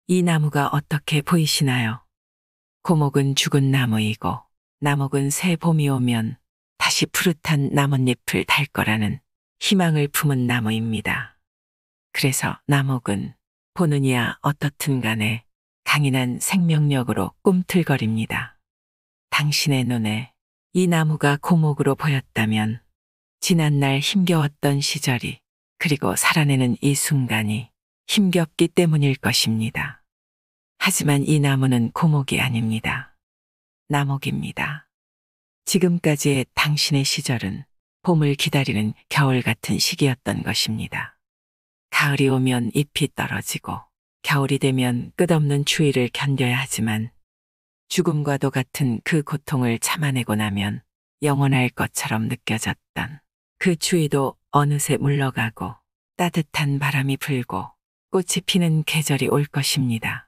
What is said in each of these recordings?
이 나무가 어떻게 보이시나요? 고목은 죽은 나무이고 나목은 새 봄이 오면 다시 푸릇한 나뭇잎을 달 거라는 희망을 품은 나무입니다. 그래서 나목은 보는 이야 어떻든 간에 강인한 생명력으로 꿈틀거립니다. 당신의 눈에 이 나무가 고목으로 보였다면 지난날 힘겨웠던 시절이 그리고 살아내는 이 순간이 힘겹기 때문일 것입니다. 하지만 이 나무는 고목이 아닙니다. 나목입니다. 지금까지의 당신의 시절은 봄을 기다리는 겨울 같은 시기였던 것입니다. 가을이 오면 잎이 떨어지고 겨울이 되면 끝없는 추위를 견뎌야 하지만 죽음과도 같은 그 고통을 참아내고 나면 영원할 것처럼 느껴졌던 그 추위도 어느새 물러가고 따뜻한 바람이 불고 꽃이 피는 계절이 올 것입니다.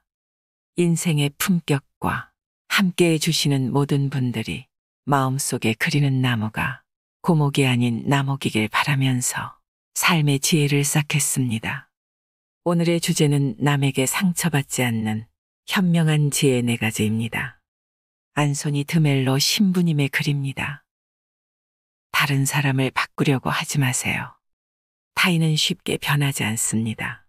인생의 품격과 함께해 주시는 모든 분들이 마음속에 그리는 나무가 고목이 아닌 나목이길 바라면서 삶의 지혜를 쌓겠습니다. 오늘의 주제는 남에게 상처받지 않는 현명한 지혜 4가지입니다. 안소니 드멜로 신부님의 글입니다. 다른 사람을 바꾸려고 하지 마세요. 타인은 쉽게 변하지 않습니다.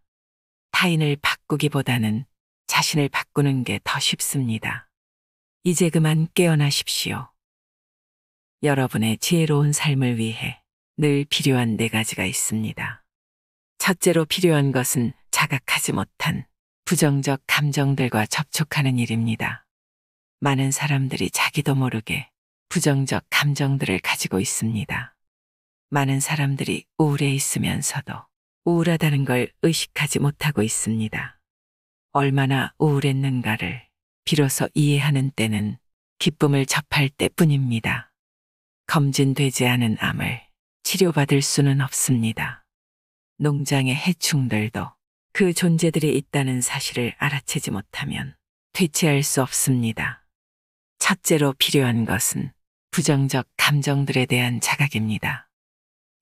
타인을 바꾸기보다는 자신을 바꾸는 게 더 쉽습니다. 이제 그만 깨어나십시오. 여러분의 지혜로운 삶을 위해 늘 필요한 4가지가 있습니다. 첫째로 필요한 것은 자각하지 못한 부정적 감정들과 접촉하는 일입니다. 많은 사람들이 자기도 모르게 부정적 감정들을 가지고 있습니다. 많은 사람들이 우울해 있으면서도 우울하다는 걸 의식하지 못하고 있습니다. 얼마나 우울했는가를 비로소 이해하는 때는 기쁨을 접할 때뿐입니다. 검진되지 않은 암을 치료받을 수는 없습니다. 농장의 해충들도 그 존재들이 있다는 사실을 알아채지 못하면 퇴치할 수 없습니다. 첫째로 필요한 것은 부정적 감정들에 대한 자각입니다.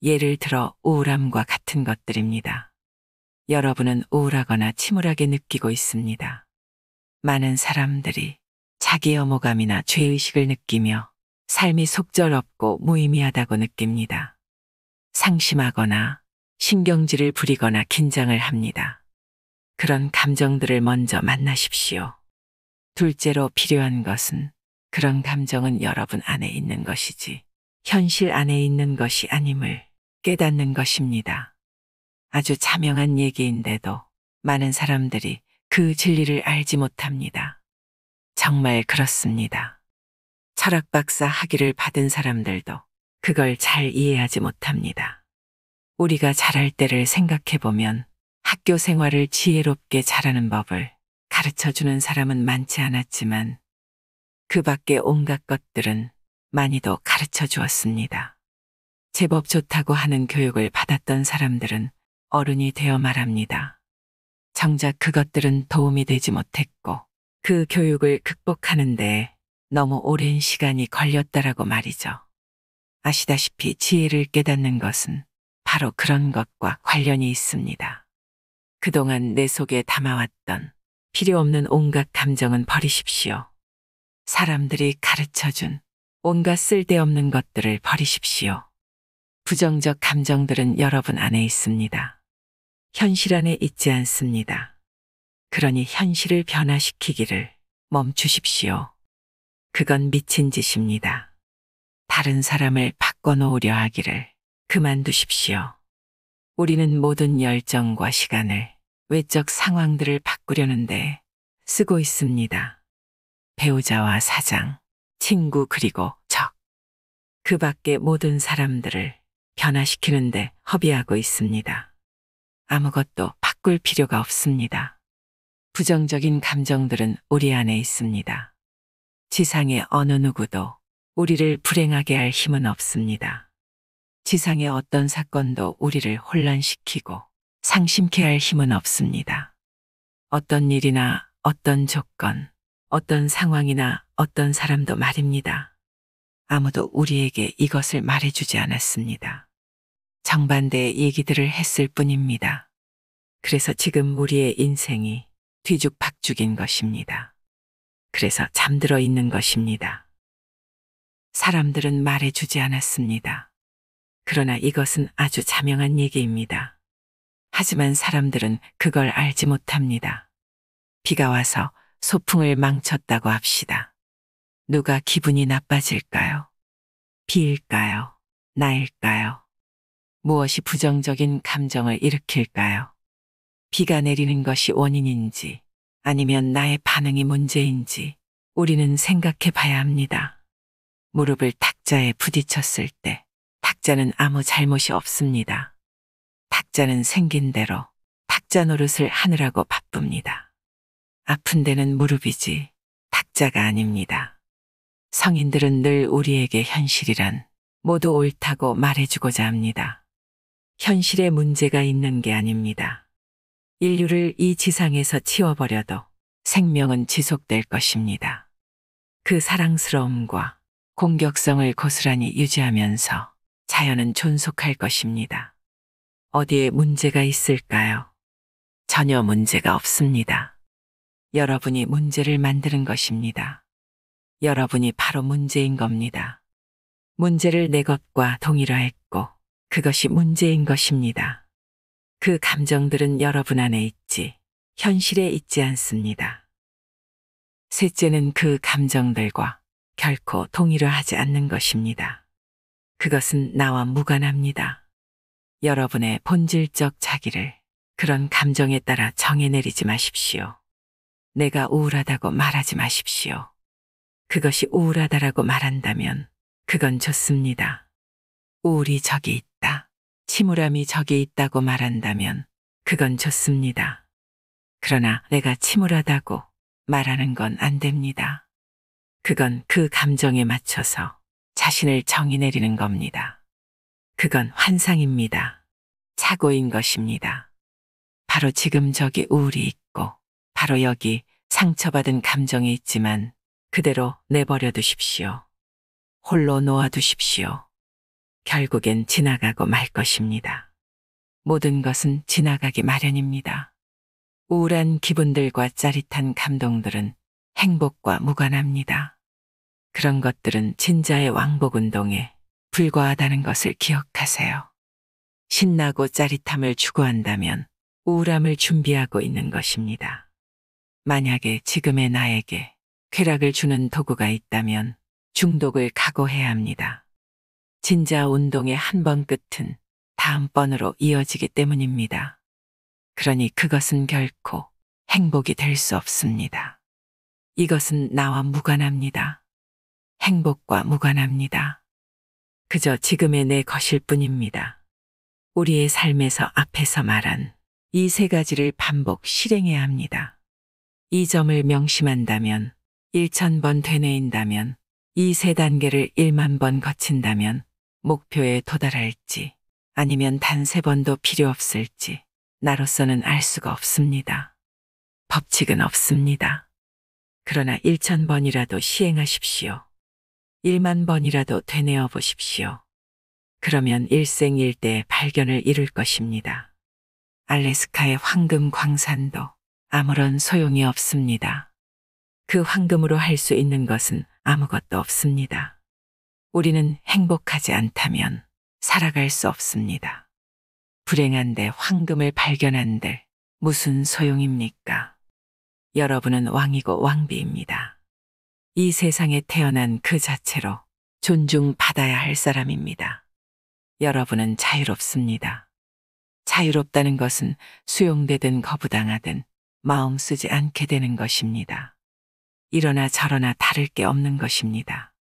예를 들어 우울함과 같은 것들입니다. 여러분은 우울하거나 침울하게 느끼고 있습니다. 많은 사람들이 자기 혐오감이나 죄의식을 느끼며 삶이 속절없고 무의미하다고 느낍니다. 상심하거나 신경질을 부리거나 긴장을 합니다. 그런 감정들을 먼저 만나십시오. 둘째로 필요한 것은 그런 감정은 여러분 안에 있는 것이지 현실 안에 있는 것이 아님을 깨닫는 것입니다. 아주 자명한 얘기인데도 많은 사람들이 그 진리를 알지 못합니다. 정말 그렇습니다. 철학 박사 학위를 받은 사람들도 그걸 잘 이해하지 못합니다. 우리가 잘할 때를 생각해보면 학교 생활을 지혜롭게 잘하는 법을 가르쳐주는 사람은 많지 않았지만 그 밖에 온갖 것들은 많이도 가르쳐 주었습니다. 제법 좋다고 하는 교육을 받았던 사람들은 어른이 되어 말합니다. 정작 그것들은 도움이 되지 못했고 그 교육을 극복하는 데 너무 오랜 시간이 걸렸다라고 말이죠. 아시다시피 지혜를 깨닫는 것은 바로 그런 것과 관련이 있습니다. 그동안 내 속에 담아왔던 필요 없는 온갖 감정은 버리십시오. 사람들이 가르쳐준 온갖 쓸데없는 것들을 버리십시오. 부정적 감정들은 여러분 안에 있습니다. 현실 안에 있지 않습니다. 그러니 현실을 변화시키기를 멈추십시오. 그건 미친 짓입니다. 다른 사람을 바꿔놓으려 하기를 그만두십시오. 우리는 모든 열정과 시간을 외적 상황들을 바꾸려는데 쓰고 있습니다. 배우자와 사장, 친구 그리고 적. 그 밖의 모든 사람들을 변화시키는데 허비하고 있습니다. 아무것도 바꿀 필요가 없습니다. 부정적인 감정들은 우리 안에 있습니다. 지상의 어느 누구도 우리를 불행하게 할 힘은 없습니다. 지상의 어떤 사건도 우리를 혼란시키고 상심케 할 힘은 없습니다. 어떤 일이나 어떤 조건, 어떤 상황이나 어떤 사람도 말입니다. 아무도 우리에게 이것을 말해주지 않았습니다. 정반대의 얘기들을 했을 뿐입니다. 그래서 지금 우리의 인생이 뒤죽박죽인 것입니다. 그래서 잠들어 있는 것입니다. 사람들은 말해주지 않았습니다. 그러나 이것은 아주 자명한 얘기입니다. 하지만 사람들은 그걸 알지 못합니다. 비가 와서 소풍을 망쳤다고 합시다. 누가 기분이 나빠질까요? 비일까요? 나일까요? 무엇이 부정적인 감정을 일으킬까요? 비가 내리는 것이 원인인지 아니면 나의 반응이 문제인지 우리는 생각해 봐야 합니다. 무릎을 탁자에 부딪혔을 때 탁자는 아무 잘못이 없습니다. 탁자는 생긴 대로 탁자 노릇을 하느라고 바쁩니다. 아픈 데는 무릎이지 탁자가 아닙니다. 성인들은 늘 우리에게 현실이란 모두 옳다고 말해주고자 합니다. 현실에 문제가 있는 게 아닙니다. 인류를 이 지상에서 치워버려도 생명은 지속될 것입니다. 그 사랑스러움과 공격성을 고스란히 유지하면서 자연은 존속할 것입니다. 어디에 문제가 있을까요? 전혀 문제가 없습니다. 여러분이 문제를 만드는 것입니다. 여러분이 바로 문제인 겁니다. 문제를 내 것과 동일화했고 그것이 문제인 것입니다. 그 감정들은 여러분 안에 있지 현실에 있지 않습니다. 셋째는 그 감정들과 결코 동일화하지 않는 것입니다. 그것은 나와 무관합니다. 여러분의 본질적 자기를 그런 감정에 따라 정해내리지 마십시오. 내가 우울하다고 말하지 마십시오. 그것이 우울하다라고 말한다면 그건 좋습니다. 우울이 저기 있다. 침울함이 저기 있다고 말한다면 그건 좋습니다. 그러나 내가 침울하다고 말하는 건 안 됩니다. 그건 그 감정에 맞춰서 자신을 정의내리는 겁니다. 그건 환상입니다. 착오인 것입니다. 바로 지금 저기 우울이 있고 바로 여기 상처받은 감정이 있지만 그대로 내버려 두십시오. 홀로 놓아두십시오. 결국엔 지나가고 말 것입니다. 모든 것은 지나가기 마련입니다. 우울한 기분들과 짜릿한 감동들은 행복과 무관합니다. 그런 것들은 진자의 왕복 운동에 불과하다는 것을 기억하세요. 신나고 짜릿함을 추구한다면 우울함을 준비하고 있는 것입니다. 만약에 지금의 나에게 쾌락을 주는 도구가 있다면 중독을 각오해야 합니다. 진자 운동의 한 번 끝은 다음번으로 이어지기 때문입니다. 그러니 그것은 결코 행복이 될 수 없습니다. 이것은 나와 무관합니다. 행복과 무관합니다. 그저 지금의 내 것일 뿐입니다. 우리의 삶에서 앞에서 말한 이 세 가지를 반복 실행해야 합니다. 이 점을 명심한다면 1000번 되뇌인다면 이 세 단계를 1만 번 거친다면 목표에 도달할지 아니면 단 3번도 필요 없을지 나로서는 알 수가 없습니다. 법칙은 없습니다. 그러나 1000번이라도 시행하십시오. 1만 번이라도 되뇌어 보십시오. 그러면 일생일대의 발견을 이룰 것입니다. 알래스카의 황금 광산도 아무런 소용이 없습니다. 그 황금으로 할 수 있는 것은 아무것도 없습니다. 우리는 행복하지 않다면 살아갈 수 없습니다. 불행한데 황금을 발견한들 무슨 소용입니까? 여러분은 왕이고 왕비입니다. 이 세상에 태어난 그 자체로 존중받아야 할 사람입니다. 여러분은 자유롭습니다. 자유롭다는 것은 수용되든 거부당하든 마음 쓰지 않게 되는 것입니다. 이러나 저러나 다를 게 없는 것입니다.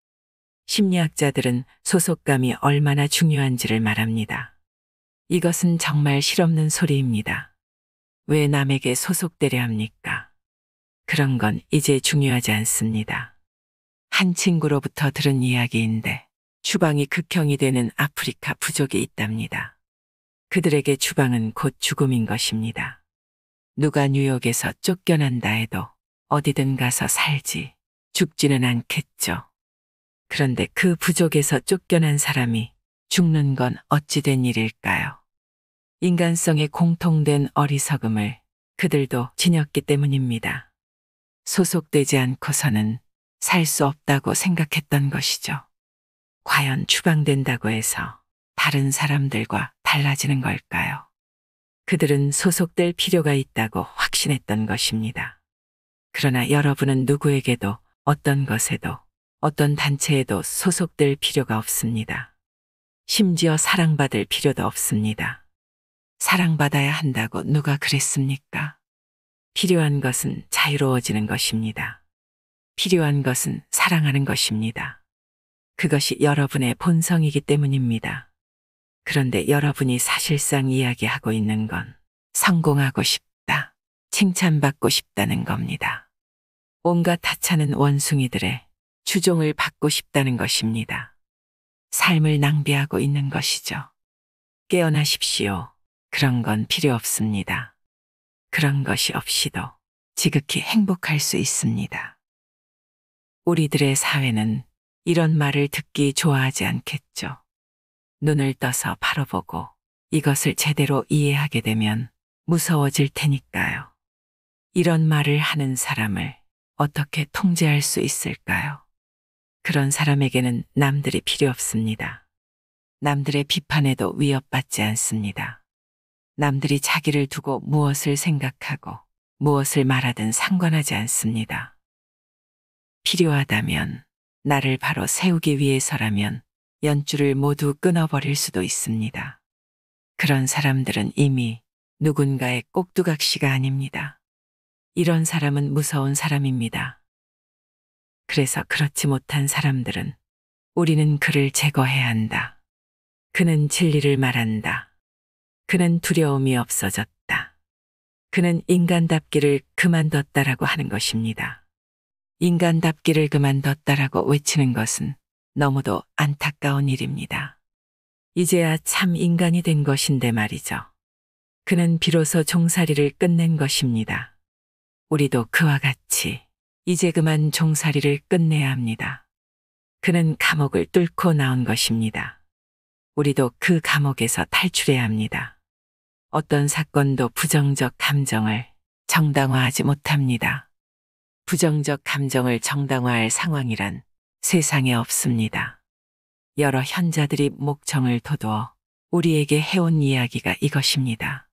심리학자들은 소속감이 얼마나 중요한지를 말합니다. 이것은 정말 실없는 소리입니다. 왜 남에게 소속되려 합니까? 그런 건 이제 중요하지 않습니다. 한 친구로부터 들은 이야기인데 추방이 극형이 되는 아프리카 부족이 있답니다. 그들에게 추방은 곧 죽음인 것입니다. 누가 뉴욕에서 쫓겨난다 해도 어디든 가서 살지 죽지는 않겠죠. 그런데 그 부족에서 쫓겨난 사람이 죽는 건 어찌 된 일일까요? 인간성의 공통된 어리석음을 그들도 지녔기 때문입니다. 소속되지 않고서는 살 수 없다고 생각했던 것이죠. 과연 추방된다고 해서 다른 사람들과 달라지는 걸까요? 그들은 소속될 필요가 있다고 확신했던 것입니다. 그러나 여러분은 누구에게도 어떤 것에도 어떤 단체에도 소속될 필요가 없습니다. 심지어 사랑받을 필요도 없습니다. 사랑받아야 한다고 누가 그랬습니까? 필요한 것은 자유로워지는 것입니다. 필요한 것은 사랑하는 것입니다. 그것이 여러분의 본성이기 때문입니다. 그런데 여러분이 사실상 이야기하고 있는 건 성공하고 싶다, 칭찬받고 싶다는 겁니다. 온갖 하찮은 원숭이들의 주종을 받고 싶다는 것입니다. 삶을 낭비하고 있는 것이죠. 깨어나십시오. 그런 건 필요 없습니다. 그런 것이 없이도 지극히 행복할 수 있습니다. 우리들의 사회는 이런 말을 듣기 좋아하지 않겠죠. 눈을 떠서 바로 보고 이것을 제대로 이해하게 되면 무서워질 테니까요. 이런 말을 하는 사람을 어떻게 통제할 수 있을까요? 그런 사람에게는 남들이 필요 없습니다. 남들의 비판에도 위협받지 않습니다. 남들이 자기를 두고 무엇을 생각하고 무엇을 말하든 상관하지 않습니다. 필요하다면, 나를 바로 세우기 위해서라면 연줄을 모두 끊어버릴 수도 있습니다. 그런 사람들은 이미 누군가의 꼭두각시가 아닙니다. 이런 사람은 무서운 사람입니다. 그래서 그렇지 못한 사람들은 우리는 그를 제거해야 한다. 그는 진리를 말한다. 그는 두려움이 없어졌다. 그는 인간답기를 그만뒀다라고 하는 것입니다. 인간답기를 그만뒀다라고 외치는 것은 너무도 안타까운 일입니다. 이제야 참 인간이 된 것인데 말이죠. 그는 비로소 종살이를 끝낸 것입니다. 우리도 그와 같이 이제 그만 종살이를 끝내야 합니다. 그는 감옥을 뚫고 나온 것입니다. 우리도 그 감옥에서 탈출해야 합니다. 어떤 사건도 부정적 감정을 정당화하지 못합니다. 부정적 감정을 정당화할 상황이란 세상에 없습니다. 여러 현자들이 목청을 돋워 우리에게 해온 이야기가 이것입니다.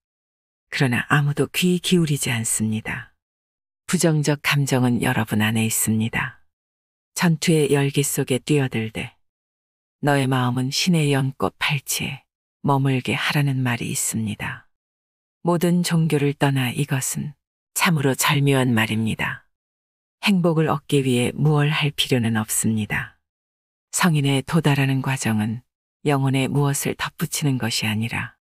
그러나 아무도 귀 기울이지 않습니다. 부정적 감정은 여러분 안에 있습니다. 전투의 열기 속에 뛰어들되 너의 마음은 신의 연꽃 팔치에 머물게 하라는 말이 있습니다. 모든 종교를 떠나 이것은 참으로 절묘한 말입니다. 행복을 얻기 위해 무얼 할 필요는 없습니다. 성인에 도달하는 과정은 영혼에 무엇을 덧붙이는 것이 아니라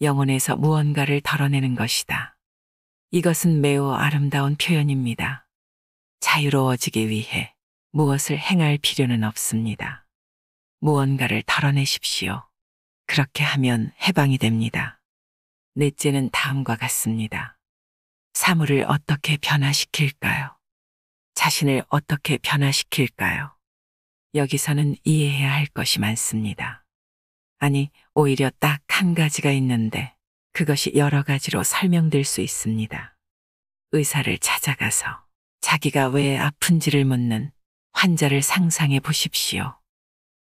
영혼에서 무언가를 덜어내는 것이다. 이것은 매우 아름다운 표현입니다. 자유로워지기 위해 무엇을 행할 필요는 없습니다. 무언가를 덜어내십시오. 그렇게 하면 해방이 됩니다. 넷째는 다음과 같습니다. 사물을 어떻게 변화시킬까요? 자신을 어떻게 변화시킬까요? 여기서는 이해해야 할 것이 많습니다. 아니, 오히려 딱 한 가지가 있는데 그것이 여러 가지로 설명될 수 있습니다. 의사를 찾아가서 자기가 왜 아픈지를 묻는 환자를 상상해 보십시오.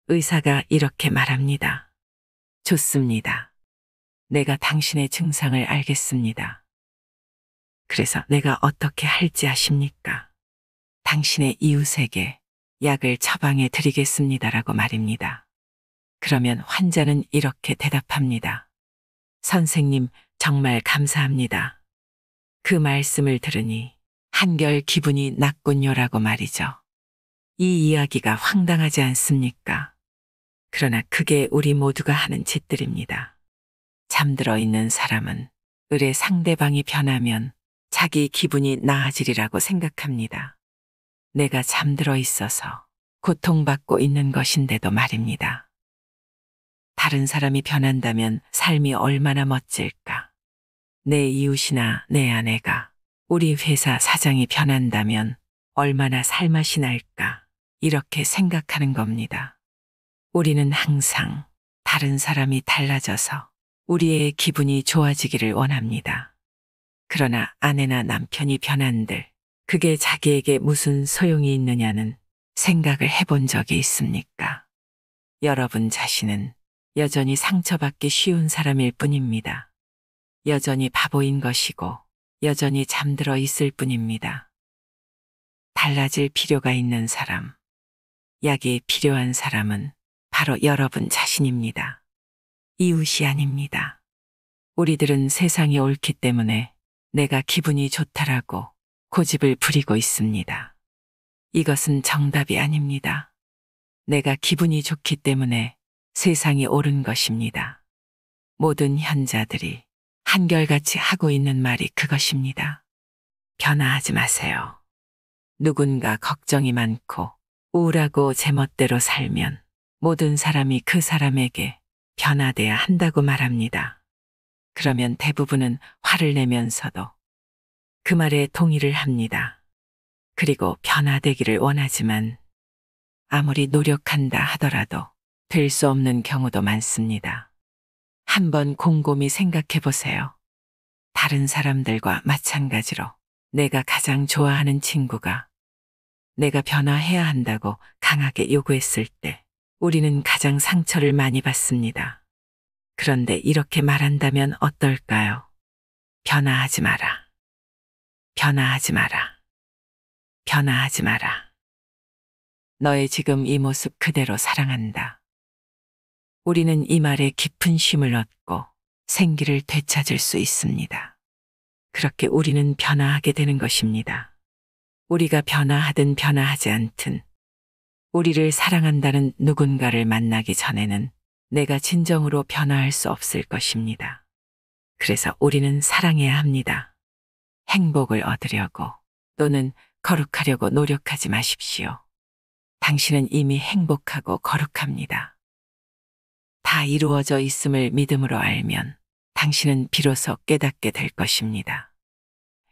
의사가 이렇게 말합니다. 좋습니다. 내가 당신의 증상을 알겠습니다. 그래서 내가 어떻게 할지 아십니까? 당신의 이웃에게 약을 처방해 드리겠습니다라고 말입니다. 그러면 환자는 이렇게 대답합니다. 선생님, 정말 감사합니다. 그 말씀을 들으니 한결 기분이 났군요라고 말이죠. 이 이야기가 황당하지 않습니까? 그러나 그게 우리 모두가 하는 짓들입니다. 잠들어 있는 사람은 을의 상대방이 변하면 자기 기분이 나아지리라고 생각합니다. 내가 잠들어 있어서 고통받고 있는 것인데도 말입니다. 다른 사람이 변한다면 삶이 얼마나 멋질까? 내 이웃이나 내 아내가, 우리 회사 사장이 변한다면 얼마나 살맛이 날까? 이렇게 생각하는 겁니다. 우리는 항상 다른 사람이 달라져서 우리의 기분이 좋아지기를 원합니다. 그러나 아내나 남편이 변한들 그게 자기에게 무슨 소용이 있느냐는 생각을 해본 적이 있습니까? 여러분 자신은 여전히 상처받기 쉬운 사람일 뿐입니다. 여전히 바보인 것이고 여전히 잠들어 있을 뿐입니다. 달라질 필요가 있는 사람, 약이 필요한 사람은 바로 여러분 자신입니다. 이웃이 아닙니다. 우리들은 세상이 옳기 때문에 내가 기분이 좋다라고 고집을 부리고 있습니다. 이것은 정답이 아닙니다. 내가 기분이 좋기 때문에 세상이 옳은 것입니다. 모든 현자들이 한결같이 하고 있는 말이 그것입니다. 변화하지 마세요. 누군가 걱정이 많고 우울하고 제멋대로 살면 모든 사람이 그 사람에게 변화돼야 한다고 말합니다. 그러면 대부분은 화를 내면서도 그 말에 동의를 합니다. 그리고 변화되기를 원하지만 아무리 노력한다 하더라도 될 수 없는 경우도 많습니다. 한번 곰곰이 생각해 보세요. 다른 사람들과 마찬가지로 내가 가장 좋아하는 친구가 내가 변화해야 한다고 강하게 요구했을 때 우리는 가장 상처를 많이 받습니다. 그런데 이렇게 말한다면 어떨까요? 변화하지 마라. 변화하지 마라. 변화하지 마라. 너의 지금 이 모습 그대로 사랑한다. 우리는 이 말에 깊은 쉼을 얻고 생기를 되찾을 수 있습니다. 그렇게 우리는 변화하게 되는 것입니다. 우리가 변화하든 변화하지 않든 우리를 사랑한다는 누군가를 만나기 전에는 내가 진정으로 변화할 수 없을 것입니다. 그래서 우리는 사랑해야 합니다. 행복을 얻으려고 또는 거룩하려고 노력하지 마십시오. 당신은 이미 행복하고 거룩합니다. 다 이루어져 있음을 믿음으로 알면 당신은 비로소 깨닫게 될 것입니다.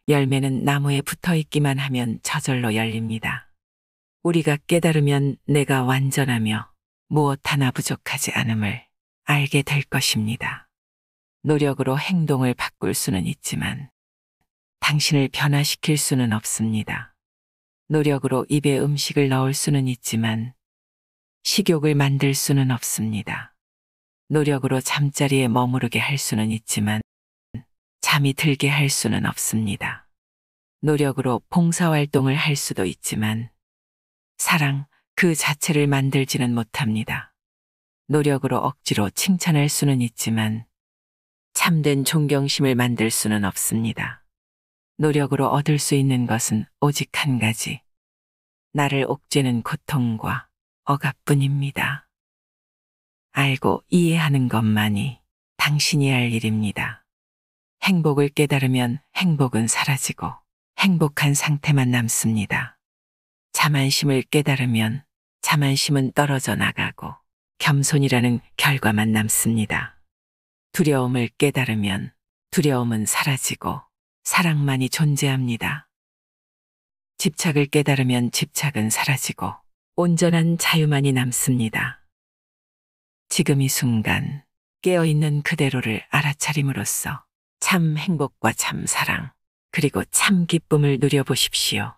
열매는 나무에 붙어 있기만 하면 저절로 열립니다. 우리가 깨달으면 내가 완전하며 무엇 하나 부족하지 않음을 알게 될 것입니다. 노력으로 행동을 바꿀 수는 있지만 당신을 변화시킬 수는 없습니다. 노력으로 입에 음식을 넣을 수는 있지만 식욕을 만들 수는 없습니다. 노력으로 잠자리에 머무르게 할 수는 있지만 잠이 들게 할 수는 없습니다. 노력으로 봉사활동을 할 수도 있지만 사랑 그 자체를 만들지는 못합니다. 노력으로 억지로 칭찬할 수는 있지만 참된 존경심을 만들 수는 없습니다. 노력으로 얻을 수 있는 것은 오직 한 가지. 나를 옥죄는 고통과 억압뿐입니다. 알고 이해하는 것만이 당신이 할 일입니다. 행복을 깨달으면 행복은 사라지고 행복한 상태만 남습니다. 자만심을 깨달으면 자만심은 떨어져 나가고 겸손이라는 결과만 남습니다. 두려움을 깨달으면 두려움은 사라지고 사랑만이 존재합니다. 집착을 깨달으면 집착은 사라지고 온전한 자유만이 남습니다. 지금 이 순간 깨어있는 그대로를 알아차림으로써 참 행복과 참 사랑 그리고 참 기쁨을 누려보십시오.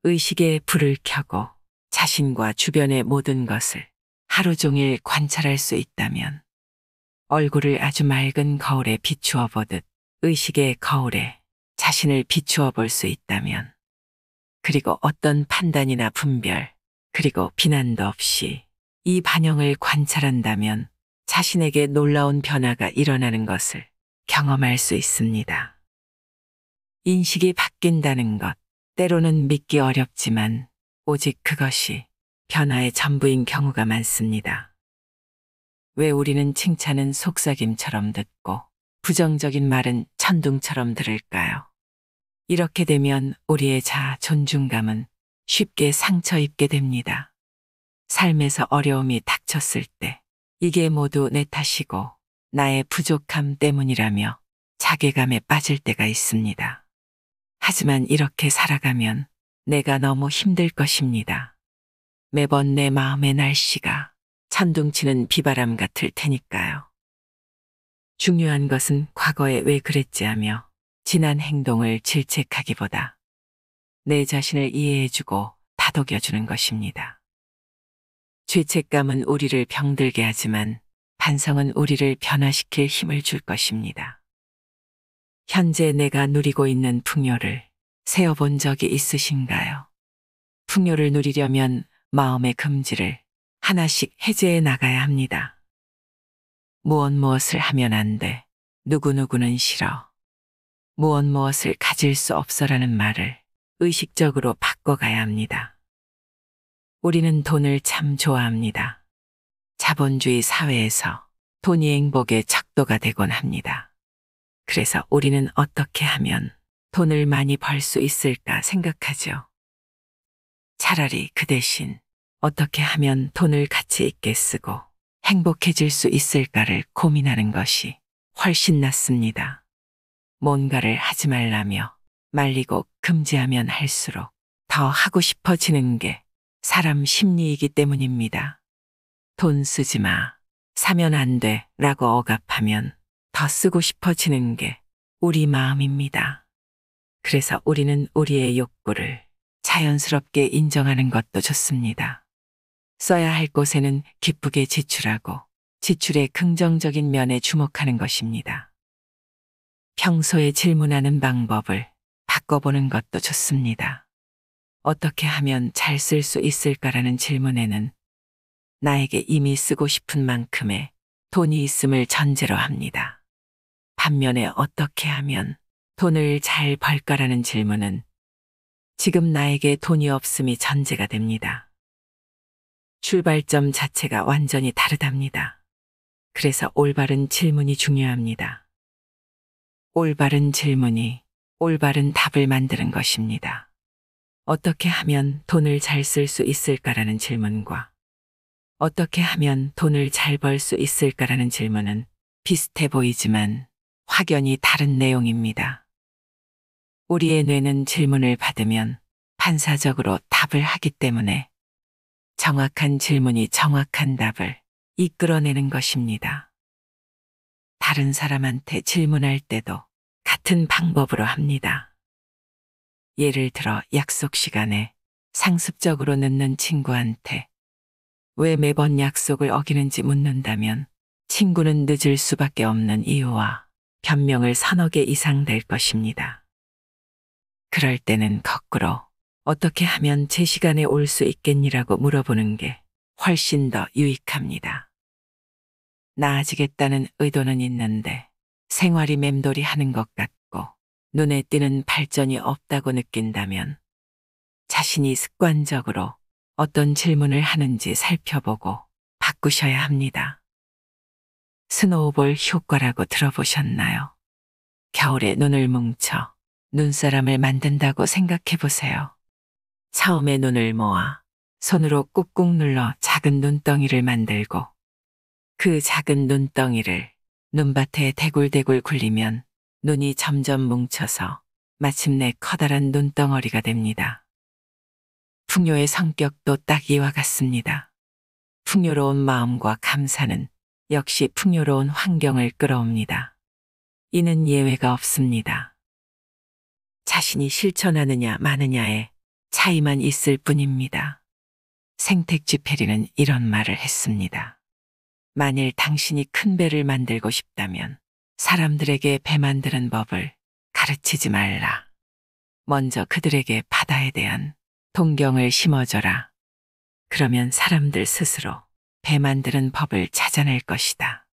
의식의 불을 켜고 자신과 주변의 모든 것을 하루 종일 관찰할 수 있다면 얼굴을 아주 맑은 거울에 비추어 보듯 의식의 거울에 자신을 비추어 볼 수 있다면 그리고 어떤 판단이나 분별 그리고 비난도 없이 이 반영을 관찰한다면 자신에게 놀라운 변화가 일어나는 것을 경험할 수 있습니다. 인식이 바뀐다는 것, 때로는 믿기 어렵지만 오직 그것이 변화의 전부인 경우가 많습니다. 왜 우리는 칭찬은 속삭임처럼 듣고 부정적인 말은 천둥처럼 들을까요? 이렇게 되면 우리의 자아 존중감은 쉽게 상처 입게 됩니다. 삶에서 어려움이 닥쳤을 때 이게 모두 내 탓이고 나의 부족함 때문이라며 자괴감에 빠질 때가 있습니다. 하지만 이렇게 살아가면 내가 너무 힘들 것입니다. 매번 내 마음의 날씨가 천둥치는 비바람 같을 테니까요. 중요한 것은 과거에 왜 그랬지 하며 지난 행동을 질책하기보다 내 자신을 이해해주고 다독여주는 것입니다. 죄책감은 우리를 병들게 하지만 반성은 우리를 변화시킬 힘을 줄 것입니다. 현재 내가 누리고 있는 풍요를 세어본 적이 있으신가요? 풍요를 누리려면 마음의 금지를 하나씩 해제해 나가야 합니다. 무엇을 하면 안 돼. 누구누구는 싫어. 무엇을 가질 수 없어라는 말을 의식적으로 바꿔가야 합니다. 우리는 돈을 참 좋아합니다. 자본주의 사회에서 돈이 행복의 척도가 되곤 합니다. 그래서 우리는 어떻게 하면 돈을 많이 벌 수 있을까 생각하죠. 차라리 그 대신 어떻게 하면 돈을 가치 있게 쓰고 행복해질 수 있을까를 고민하는 것이 훨씬 낫습니다. 뭔가를 하지 말라며 말리고 금지하면 할수록 더 하고 싶어지는 게 사람 심리이기 때문입니다. 돈 쓰지 마, 사면 안 돼 라고 억압하면 더 쓰고 싶어지는 게 우리 마음입니다. 그래서 우리는 우리의 욕구를 자연스럽게 인정하는 것도 좋습니다. 써야 할 곳에는 기쁘게 지출하고 지출의 긍정적인 면에 주목하는 것입니다. 평소에 질문하는 방법을 바꿔보는 것도 좋습니다. 어떻게 하면 잘 쓸 수 있을까라는 질문에는 나에게 이미 쓰고 싶은 만큼의 돈이 있음을 전제로 합니다. 반면에 어떻게 하면 돈을 잘 벌까라는 질문은 지금 나에게 돈이 없음이 전제가 됩니다. 출발점 자체가 완전히 다르답니다. 그래서 올바른 질문이 중요합니다. 올바른 질문이 올바른 답을 만드는 것입니다. 어떻게 하면 돈을 잘 쓸 수 있을까라는 질문과 어떻게 하면 돈을 잘 벌 수 있을까라는 질문은 비슷해 보이지만 확연히 다른 내용입니다. 우리의 뇌는 질문을 받으면 반사적으로 답을 하기 때문에 정확한 질문이 정확한 답을 이끌어내는 것입니다. 다른 사람한테 질문할 때도 같은 방법으로 합니다. 예를 들어 약속 시간에 상습적으로 늦는 친구한테 왜 매번 약속을 어기는지 묻는다면 친구는 늦을 수밖에 없는 이유와 변명을 서너 개 이상 될 것입니다. 그럴 때는 거꾸로 어떻게 하면 제 시간에 올 수 있겠니라고 물어보는 게 훨씬 더 유익합니다. 나아지겠다는 의도는 있는데 생활이 맴돌이 하는 것 같고 눈에 띄는 발전이 없다고 느낀다면 자신이 습관적으로 어떤 질문을 하는지 살펴보고 바꾸셔야 합니다. 스노우볼 효과라고 들어보셨나요? 겨울에 눈을 뭉쳐 눈사람을 만든다고 생각해 보세요. 처음에 눈을 모아 손으로 꾹꾹 눌러 작은 눈덩이를 만들고 그 작은 눈덩이를 눈밭에 대굴대굴 굴리면 눈이 점점 뭉쳐서 마침내 커다란 눈덩어리가 됩니다. 풍요의 성격도 딱 이와 같습니다. 풍요로운 마음과 감사는 역시 풍요로운 환경을 끌어옵니다. 이는 예외가 없습니다. 자신이 실천하느냐 마느냐의 차이만 있을 뿐입니다. 생텍쥐페리는 이런 말을 했습니다. 만일 당신이 큰 배를 만들고 싶다면 사람들에게 배 만드는 법을 가르치지 말라. 먼저 그들에게 바다에 대한 동경을 심어줘라. 그러면 사람들 스스로 배 만드는 법을 찾아낼 것이다.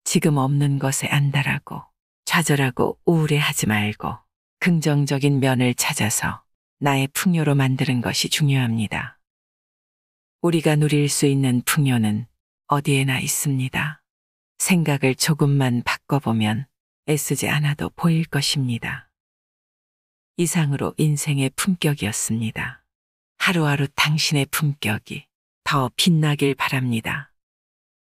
지금 없는 것에 안달하고 좌절하고 우울해하지 말고 긍정적인 면을 찾아서 나의 풍요로 만드는 것이 중요합니다. 우리가 누릴 수 있는 풍요는 어디에나 있습니다. 생각을 조금만 바꿔보면 애쓰지 않아도 보일 것입니다. 이상으로 인생의 품격이었습니다. 하루하루 당신의 품격이 더 빛나길 바랍니다.